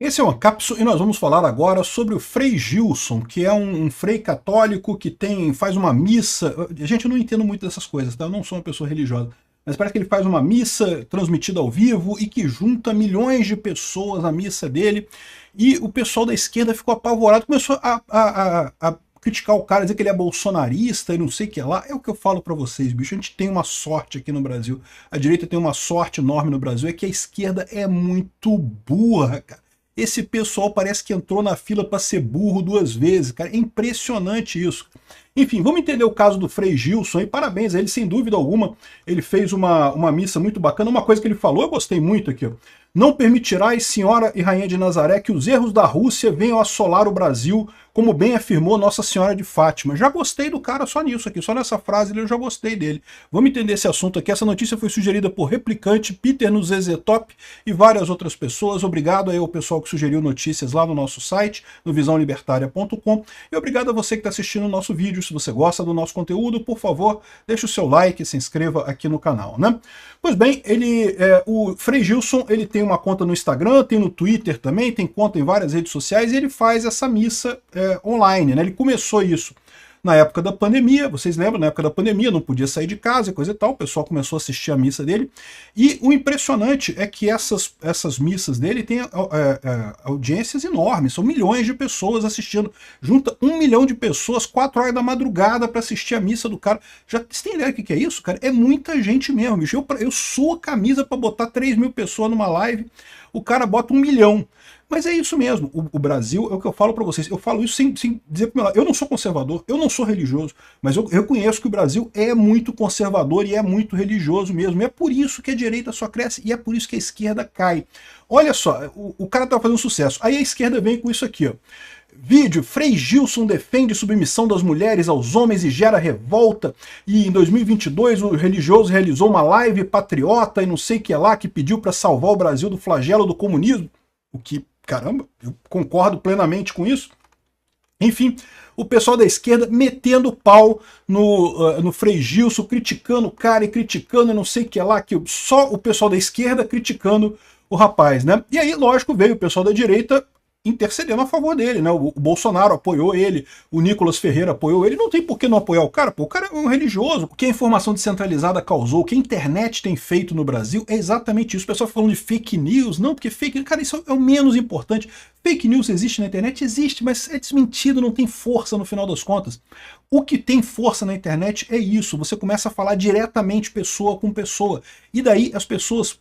Esse é uma cápsula e nós vamos falar agora sobre o Frei Gilson, que é um frei católico que faz uma missa. Gente, eu não entendo muito dessas coisas, tá? Eu não sou uma pessoa religiosa, mas parece que ele faz uma missa transmitida ao vivo e que junta milhões de pessoas à missa dele. E o pessoal da esquerda ficou apavorado, começou a criticar o cara, dizer que ele é bolsonarista e não sei o que lá. É o que eu falo pra vocês, bicho. A gente tem uma sorte aqui no Brasil. A direita tem uma sorte enorme no Brasil, é que a esquerda é muito burra, cara. Esse pessoal parece que entrou na fila para ser burro duas vezes, cara. É impressionante isso. Enfim, vamos entender o caso do Frei Gilson e parabéns a ele, sem dúvida alguma. Ele fez uma missa muito bacana. Uma coisa que ele falou, eu gostei muito aqui, ó. Não permitirás, Senhora e Rainha de Nazaré, que os erros da Rússia venham assolar o Brasil, como bem afirmou Nossa Senhora de Fátima. Já gostei do cara só nisso aqui, só nessa frase eu já gostei dele. Vamos entender esse assunto aqui. Essa notícia foi sugerida por Replicante, Peter no ZZ Top e várias outras pessoas. Obrigado aí ao pessoal que sugeriu notícias lá no nosso site, no visãolibertaria.com. E obrigado a você que está assistindo o nosso vídeo. Se você gosta do nosso conteúdo, por favor, deixe o seu like e se inscreva aqui no canal, né? Pois bem, o Frei Gilson, ele tem uma conta no Instagram, tem no Twitter também, tem conta em várias redes sociais e ele faz essa missa online, né? Ele começou isso na época da pandemia, vocês lembram, na época da pandemia, não podia sair de casa e coisa e tal, o pessoal começou a assistir a missa dele, e o impressionante é que essas missas dele têm audiências enormes, são milhões de pessoas assistindo, junta 1 milhão de pessoas, 4 horas da madrugada para assistir a missa do cara. Você tem ideia do que é isso, cara? É muita gente mesmo, bicho. Eu suo a camisa para botar 3 mil pessoas numa live, o cara bota 1 milhão. Mas é isso mesmo, o Brasil, é o que eu falo para vocês, eu falo isso sem dizer pro meu lado, eu não sou conservador, eu não sou religioso, mas eu reconheço que o Brasil é muito conservador e é muito religioso mesmo, e é por isso que a direita só cresce e é por isso que a esquerda cai. Olha só, o cara tá fazendo sucesso, aí a esquerda vem com isso aqui, ó. Vídeo, Frei Gilson defende submissão das mulheres aos homens e gera revolta, e em 2022 o religioso realizou uma live patriota e não sei o que lá, que pediu para salvar o Brasil do flagelo do comunismo, o que, caramba, eu concordo plenamente com isso. Enfim, o pessoal da esquerda metendo pau no Frei Gilson, criticando o cara e criticando e não sei o que lá, que só o pessoal da esquerda criticando o rapaz, né? E aí, lógico, veio o pessoal da direita intercedendo a favor dele, né? O Bolsonaro apoiou ele, o Nicolas Ferreira apoiou ele, não tem por que não apoiar o cara, pô, o cara é um religioso. O que a informação descentralizada causou, o que a internet tem feito no Brasil é exatamente isso. O pessoal falando de fake news, não, porque fake news, cara, isso é o menos importante. Fake news existe na internet? Existe, mas é desmentido, não tem força no final das contas. O que tem força na internet é isso, você começa a falar diretamente pessoa com pessoa, e daí as pessoas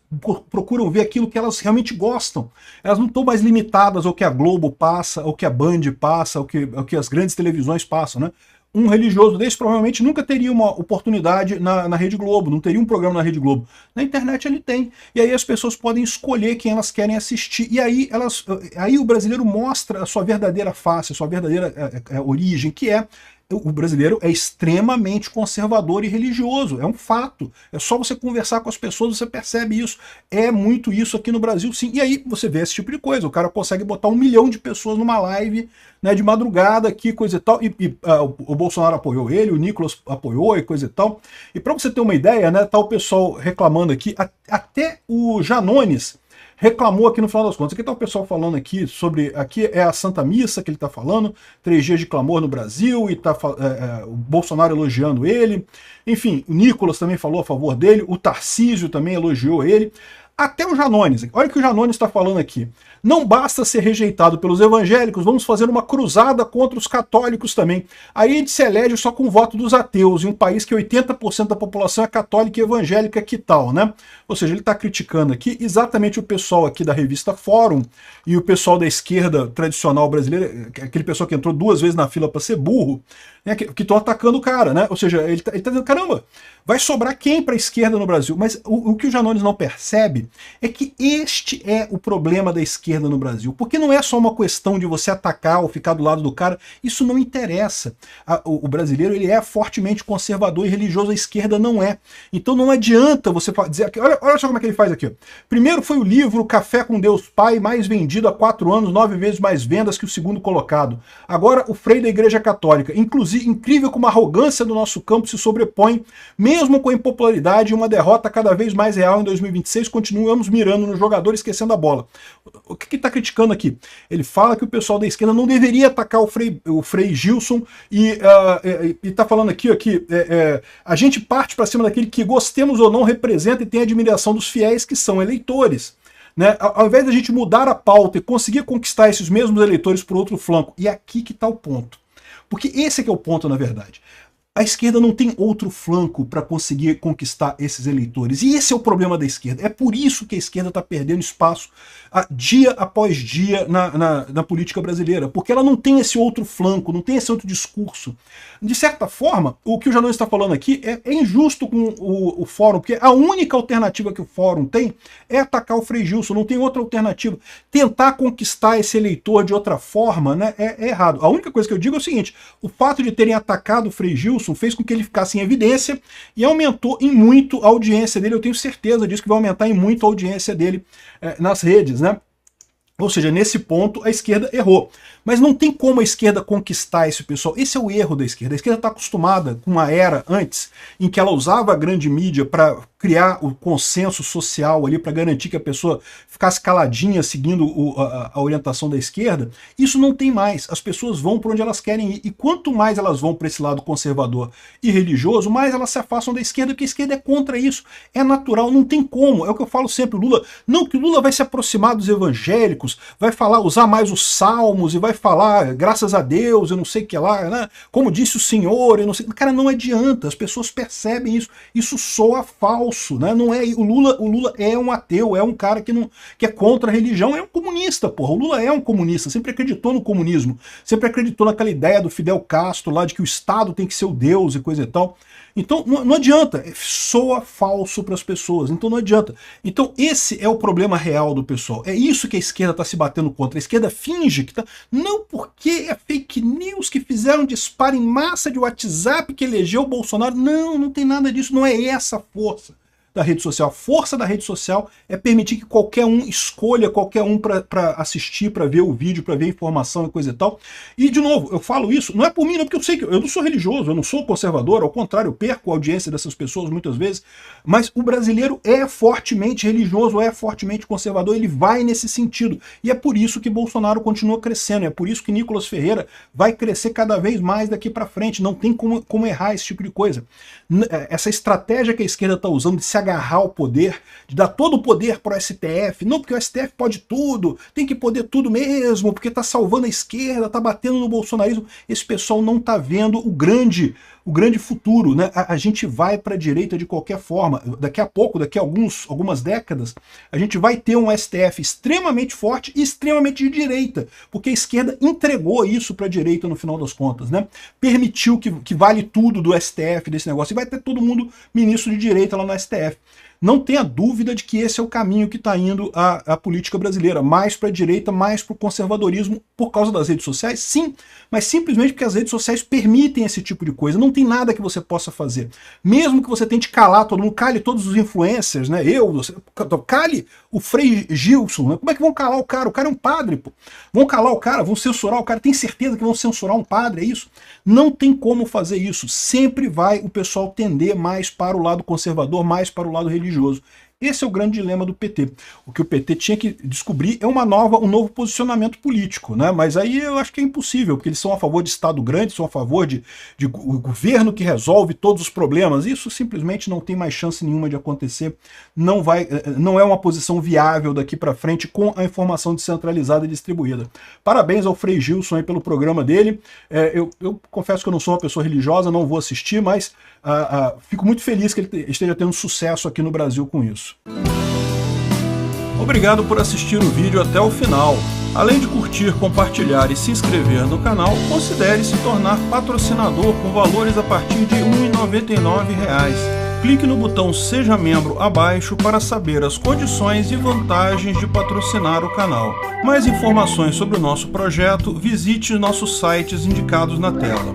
procuram ver aquilo que elas realmente gostam. Elas não estão mais limitadas ao que a Globo passa, ao que a Band passa, ao que as grandes televisões passam, né? Um religioso desse provavelmente nunca teria uma oportunidade na Rede Globo, não teria um programa na Rede Globo. Na internet ele tem. E aí as pessoas podem escolher quem elas querem assistir. E aí, aí o brasileiro mostra a sua verdadeira face, a sua verdadeira origem, que é o brasileiro é extremamente conservador e religioso, é um fato. É só você conversar com as pessoas, você percebe isso. É muito isso aqui no Brasil, sim. E aí você vê esse tipo de coisa, o cara consegue botar 1 milhão de pessoas numa live, né, de madrugada aqui, coisa e tal, o Bolsonaro apoiou ele, o Nicolas apoiou e coisa e tal. E para você ter uma ideia, né, tá o pessoal reclamando aqui, até o Janones reclamou aqui no final das contas. Aqui está o pessoal falando aqui sobre, aqui é a Santa Missa que ele está falando, 3 dias de clamor no Brasil, e tá o Bolsonaro elogiando ele. Enfim, o Nicolas também falou a favor dele, o Tarcísio também elogiou ele. Até o Janones, olha o que o Janones está falando aqui. Não basta ser rejeitado pelos evangélicos, vamos fazer uma cruzada contra os católicos também. Aí a gente se elege só com o voto dos ateus, em um país que 80% da população é católica e evangélica, que tal, né? Ou seja, ele está criticando aqui exatamente o pessoal aqui da revista Fórum e o pessoal da esquerda tradicional brasileira, aquele pessoal que entrou 2 vezes na fila para ser burro, né, que estão atacando o cara, né? Ou seja, ele tá dizendo, caramba, vai sobrar quem para a esquerda no Brasil? Mas o que o Janones não percebe é que este é o problema da esquerda no Brasil, porque não é só uma questão de você atacar ou ficar do lado do cara, isso não interessa. O brasileiro, ele é fortemente conservador e religioso, a esquerda não é. Então não adianta você dizer, olha só como é que ele faz aqui. Primeiro foi o livro Café com Deus Pai, mais vendido há 4 anos, 9 vezes mais vendas que o segundo colocado. Agora o Frei da Igreja Católica, inclusive incrível como a arrogância do nosso campo se sobrepõe, mesmo com a impopularidade e uma derrota cada vez mais real em 2026, continua continuamos mirando no jogador, esquecendo a bola. O que ele está criticando aqui? Ele fala que o pessoal da esquerda não deveria atacar o Frei Gilson e está falando aqui ó, que a gente parte para cima daquele que, gostemos ou não, representa e tem admiração dos fiéis que são eleitores. Né? Ao invés da gente mudar a pauta e conseguir conquistar esses mesmos eleitores por outro flanco. E aqui que está o ponto. Porque esse é que é o ponto, na verdade. A esquerda não tem outro flanco para conseguir conquistar esses eleitores. E esse é o problema da esquerda. É por isso que a esquerda está perdendo espaço dia após dia na política brasileira. Porque ela não tem esse outro flanco, não tem esse outro discurso. De certa forma, o que o Janones está falando aqui é injusto com o Fórum, porque a única alternativa que o Fórum tem é atacar o Frei Gilson, não tem outra alternativa. Tentar conquistar esse eleitor de outra forma, né, é errado. A única coisa que eu digo é o seguinte, o fato de terem atacado o Frei Gilson fez com que ele ficasse em evidência e aumentou em muito a audiência dele. Eu tenho certeza disso, que vai aumentar em muito a audiência dele nas redes, né? Ou seja, nesse ponto a esquerda errou. Mas não tem como a esquerda conquistar esse pessoal. Esse é o erro da esquerda. A esquerda está acostumada com uma era antes em que ela usava a grande mídia para criar o consenso social ali, para garantir que a pessoa ficasse caladinha seguindo a orientação da esquerda. Isso não tem mais. As pessoas vão para onde elas querem ir. E quanto mais elas vão para esse lado conservador e religioso, mais elas se afastam da esquerda, porque a esquerda é contra isso. É natural, não tem como. É o que eu falo sempre, o Lula. Não, que o Lula vai se aproximar dos evangélicos, vai falar, usar mais os salmos e vai falar, graças a Deus, eu não sei o que lá, né? Como disse o Senhor, eu não sei. Cara, não adianta, as pessoas percebem isso. Isso soa falso, né? Não é, o Lula é um ateu, é um cara que é contra a religião, é um comunista, porra. O Lula é um comunista, sempre acreditou no comunismo, sempre acreditou naquela ideia do Fidel Castro lá de que o Estado tem que ser o Deus e coisa e tal. Então não adianta, soa falso para as pessoas, então não adianta. Então esse é o problema real do pessoal, é isso que a esquerda está se batendo contra. A esquerda finge que está... Não porque é fake news que fizeram disparo em massa de WhatsApp que elegeu o Bolsonaro, não tem nada disso, não é essa a força da rede social. A força da rede social é permitir que qualquer um escolha qualquer um para assistir, para ver o vídeo, para ver a informação e coisa e tal. E, de novo, eu falo isso, não é por mim, não, porque eu sei que eu não sou religioso, eu não sou conservador, ao contrário, eu perco a audiência dessas pessoas muitas vezes, mas o brasileiro é fortemente religioso, é fortemente conservador, ele vai nesse sentido. E é por isso que Bolsonaro continua crescendo, é por isso que Nicolas Ferreira vai crescer cada vez mais daqui para frente, não tem como errar esse tipo de coisa. Essa estratégia que a esquerda está usando de se agarrar ao poder, de dar todo o poder para o STF, não porque o STF pode tudo, tem que poder tudo mesmo, porque está salvando a esquerda, está batendo no bolsonarismo. Esse pessoal não está vendo o grande futuro, né? A gente vai para a direita de qualquer forma. Daqui a pouco, daqui a algumas décadas, a gente vai ter um STF extremamente forte e extremamente de direita, porque a esquerda entregou isso para a direita no final das contas, né? Permitiu que vale tudo do STF, desse negócio, e vai ter todo mundo ministro de direita lá no STF. Não tenha dúvida de que esse é o caminho que está indo a política brasileira, mais para a direita, mais para o conservadorismo, por causa das redes sociais, sim, mas simplesmente porque as redes sociais permitem esse tipo de coisa, não tem nada que você possa fazer. Mesmo que você tente calar todo mundo, cale todos os influencers, né? Cale o Frei Gilson, né? Como é que vão calar o cara? O cara é um padre, pô. Vão calar o cara, vão censurar o cara, tem certeza que vão censurar um padre, é isso? Não tem como fazer isso, sempre vai o pessoal tender mais para o lado conservador, mais para o lado religioso. Esse é o grande dilema do PT. O que o PT tinha que descobrir é um novo posicionamento político, né? Mas aí eu acho que é impossível, porque eles são a favor de Estado grande, são a favor de governo que resolve todos os problemas. Isso simplesmente não tem mais chance nenhuma de acontecer. Não é uma posição viável daqui para frente com a informação descentralizada e distribuída. Parabéns ao Frei Gilson aí pelo programa dele. Eu confesso que eu não sou uma pessoa religiosa, não vou assistir, mas fico muito feliz que ele esteja tendo sucesso aqui no Brasil com isso. Obrigado por assistir o vídeo até o final. Além de curtir, compartilhar e se inscrever no canal, considere se tornar patrocinador com valores a partir de R$ 1,99. Clique no botão Seja Membro abaixo para saber as condições e vantagens de patrocinar o canal. Mais informações sobre o nosso projeto, visite nossos sites indicados na tela.